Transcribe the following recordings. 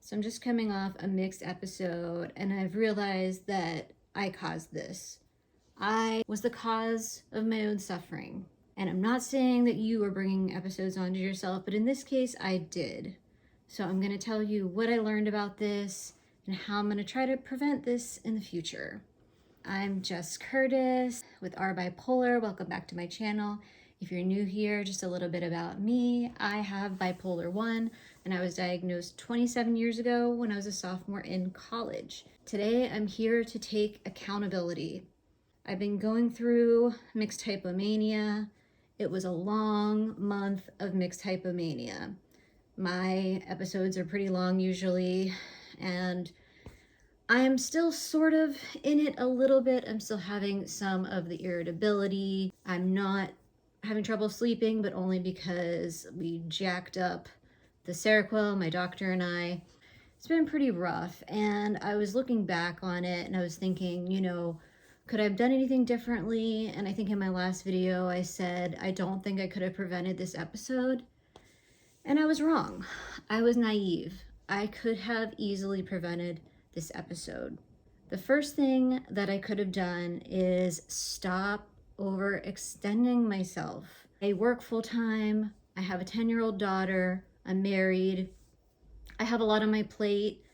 So I'm just coming off a mixed episode and I've realized that I caused this. I was the cause of my own suffering. And I'm not saying that you are bringing episodes onto yourself, but in this case, I did. So I'm going to tell you what I learned about this and how I'm going to try to prevent this in the future. I'm Jess Curtis with Our Bipolar. Welcome back to my channel. If you're new here, just a little bit about me. I have bipolar 1 and I was diagnosed 27 years ago when I was a sophomore in college. Today, I'm here to take accountability. I've been going through mixed hypomania. It was a long month of mixed hypomania. My episodes are pretty long usually, and I'm still sort of in it a little bit. I'm still having some of the irritability. I'm not having trouble sleeping, but only because we jacked up the Seroquel, my doctor and I. It's been pretty rough, and I was looking back on it and I was thinking, could I have done anything differently? And I think in my last video I said I don't think I could have prevented this episode. And I was wrong. I was naive. I could have easily prevented this episode. The first thing that I could have done is stop overextending myself. I work full-time. I have a 10-year-old daughter. I'm married. I have a lot on my plate.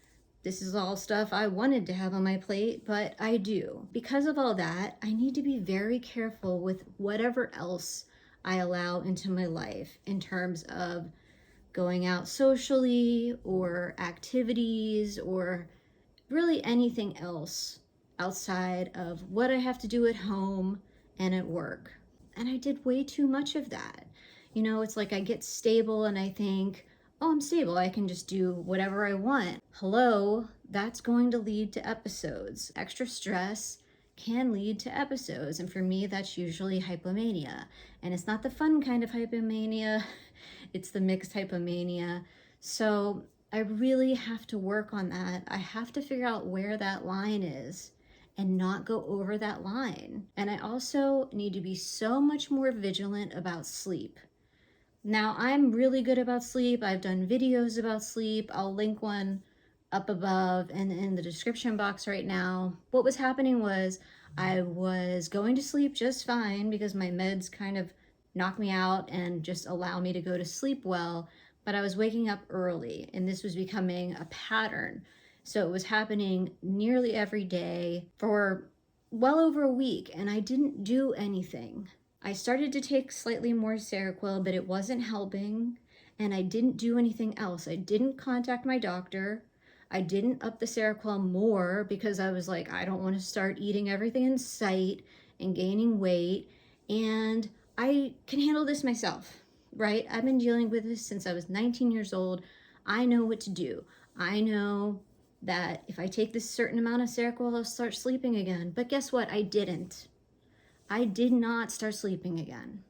This is all stuff I wanted to have on my plate, but I do. Because of all that, I need to be very careful with whatever else I allow into my life in terms of going out socially or activities or really anything else outside of what I have to do at home and at work. And I did way too much of that. It's like I get stable and I think, oh, I'm stable, I can just do whatever I want. Hello, that's going to lead to episodes. Extra stress can lead to episodes. And for me, that's usually hypomania. And it's not the fun kind of hypomania, it's the mixed hypomania. So I really have to work on that. I have to figure out where that line is and not go over that line. And I also need to be so much more vigilant about sleep. Now, I'm really good about sleep. I've done videos about sleep. I'll link one up above and in the description box right now. What was happening was I was going to sleep just fine because my meds kind of knock me out and just allow me to go to sleep well, but I was waking up early and this was becoming a pattern. So it was happening nearly every day for well over a week and I didn't do anything. I started to take slightly more Seroquel, but it wasn't helping, and I didn't do anything else. I didn't contact my doctor. I didn't up the Seroquel more because I was like, I don't want to start eating everything in sight and gaining weight, and I can handle this myself, right? I've been dealing with this since I was 19 years old. I know what to do. I know that if I take this certain amount of Seroquel, I'll start sleeping again. But guess what? I didn't. I did not start sleeping again.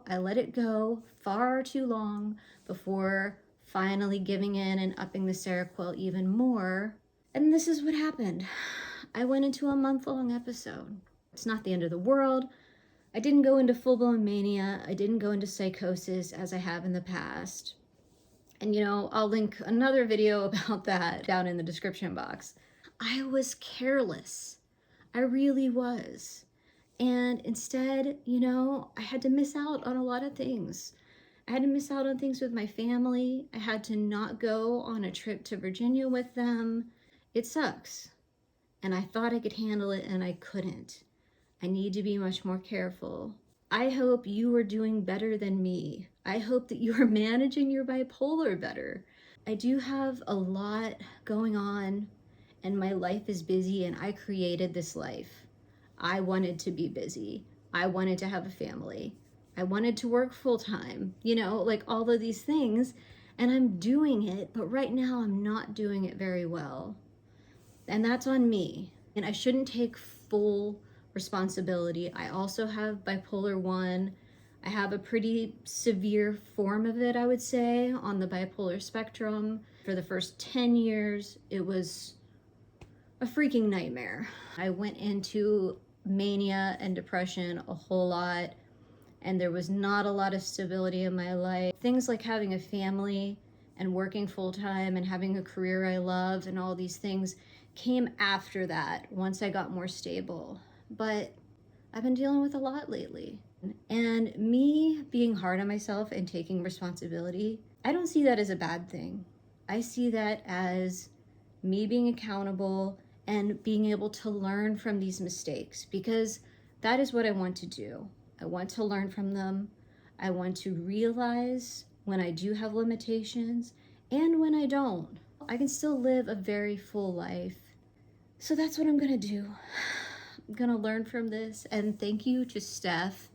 I let it go far too long before finally giving in and upping the Seroquel even more. And this is what happened. I went into a month-long episode. It's not the end of the world. I didn't go into full-blown mania. I didn't go into psychosis as I have in the past. And I'll link another video about that down in the description box. I was careless. I really was. And instead, I had to miss out on a lot of things. I had to miss out on things with my family. I had to not go on a trip to Virginia with them. It sucks. And I thought I could handle it and I couldn't. I need to be much more careful. I hope you are doing better than me. I hope that you are managing your bipolar better. I do have a lot going on and my life is busy and I created this life. I wanted to be busy. I wanted to have a family. I wanted to work full-time, like all of these things, and I'm doing it, but right now I'm not doing it very well. And that's on me. And I shouldn't take full responsibility. I also have bipolar 1. I have a pretty severe form of it, I would say, on the bipolar spectrum. For the first 10 years, it was a freaking nightmare. I went into mania and depression a whole lot, and there was not a lot of stability in my life. Things like having a family and working full-time and having a career I love and all these things came after that, once I got more stable. But I've been dealing with a lot lately. And me being hard on myself and taking responsibility, I don't see that as a bad thing. I see that as me being accountable and being able to learn from these mistakes, because that is what I want to do. I want to learn from them. I want to realize when I do have limitations and when I don't. I can still live a very full life. So that's what I'm gonna do. I'm gonna learn from this. And thank you to Steph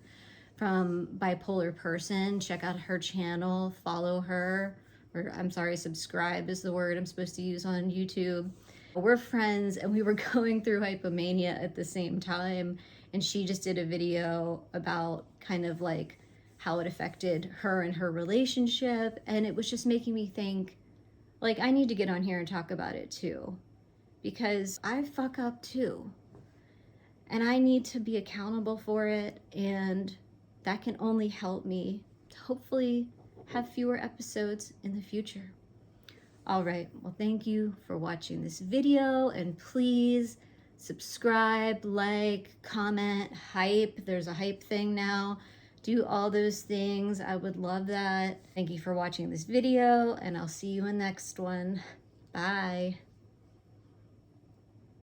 from Bipolar Person. Check out her channel, follow her, or I'm sorry, subscribe is the word I'm supposed to use on YouTube. We're friends and we were going through Hypomania at the same time, and she just did a video about kind of like how it affected her and her relationship, and it was just making me think, like, I need to get on here and talk about it too, because I fuck up too, and I need to be accountable for it, and that can only help me to hopefully have fewer episodes in the future. All right, well, thank you for watching this video, and please subscribe, like, comment, hype. There's a hype thing now. Do all those things. I would love that. Thank you for watching this video, and I'll see you in the next one. Bye.